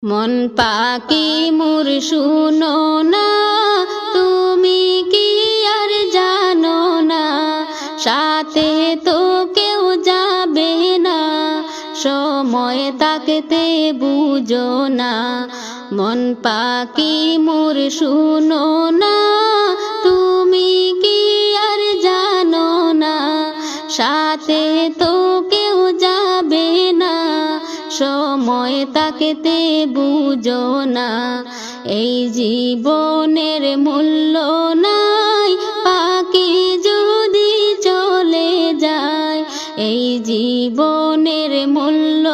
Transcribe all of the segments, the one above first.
মন পাখি মোর শুনো না, তুমি কি আর জানো না, সাথে তো কেউ যাবে না, সময় থাকতে বুঝো না। মন পাখি মোর শুনো না, তুমি কি আর জানো না, সাথে তো কেউ যাবে না, সময় থাকতে বুঝো না। এই জীবনের মূল্য নাই, পাখি যদি চলে যায়। এই জীবনের মূল্য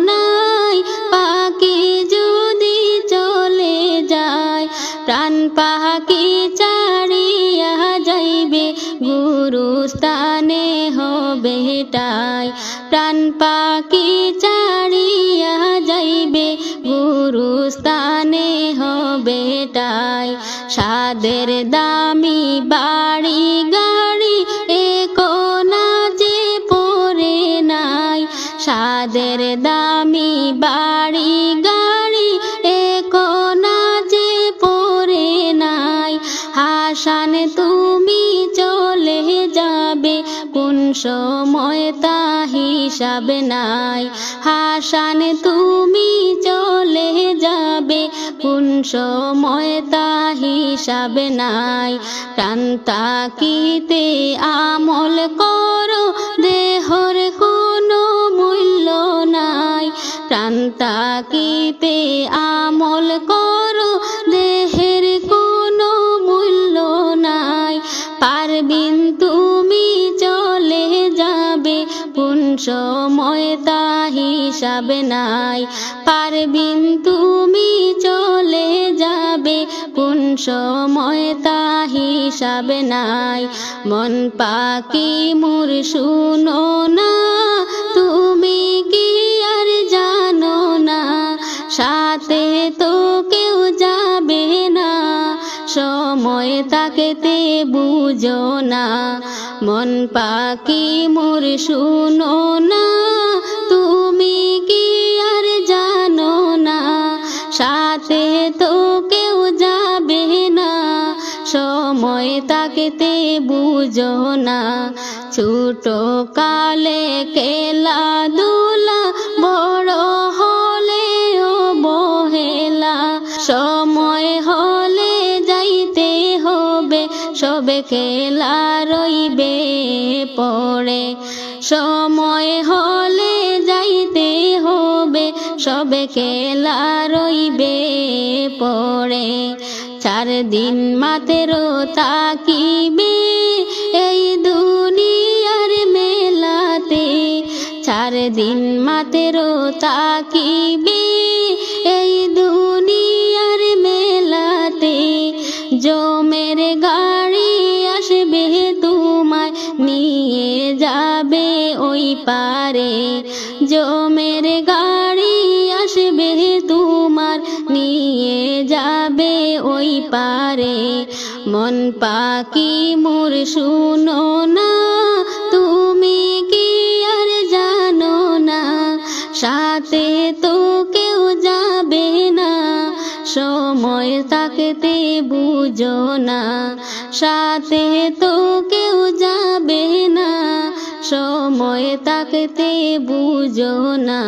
নাই, পাখি যদি চলে যায়। প্রাণ পাখি ছাড়িয়া যাইবে, গুরুস্থানে হবে ঠাই। প্রাণ পাখি ছাড়িয়া যাইবে, গুরুস্থানে হবে ঠাই। সাদের দামি বাড়ি গাড়ি এখনো যে পড়ে নাই, সাদের দামি বাড়ি গাড়ি এখনো যে পড়ে নাই। হাসান তুমি চলে যাবে, কোন সময় তা হিসাব নাই। হাসান তুমি চলে যাবে, কোন সময় তা হিসাব নাই। প্রাণ থাকিতে আমল করো, দেহর কোনো মূল্য নাই। প্রাণ থাকিতে আমল করো, দেহের কোনো মূল্য নাই। পারবিন তুমি চলে যাবে, কোন সময় তা হিসাব নাই। পারবিন তুমি চলে যাবে, কোন সময় তা হিসাব নাই। মন পাখি মোর শুনো না, তুমি কি আর জানো না, সাথে তো কেউ যাবে না, সময় থাকতে বুঝো না। মন পাখি মোর শুনো না, তুমি কি আর জানো না, সাথে তো কেউ যাবে না, সময় থাকতে বুঝো না। ছোট কালে খেলাধুলা, বড় হলে অবহেলা। সময় হলে যাইতে হবে, সবে খেলা রইবে পড়ে। সময় হলে যাইতে হবে, সবে খেলা রইবে পড়ে। 4 দিন মাত্র থাকিবে এই দুনিয়ার মেলাতে। 4 দিন মাত্র থাকিবে এই দুনিয়ার মেলাতে। জমের গাড়ি আসবে তোমায় নিয়ে যাবে ওই পারে। জমের গাড়ি আসবে তোমার নিয়ে যাবে ওই পারে। মন পাখি মোর শুনো না, তুমি কি আর জানো না, সাথে তো কেউ যাবে না, সময় থাকতে বুঝো না। সাথে তো কেউ যাবে না, সময় থাকতে বুঝো না।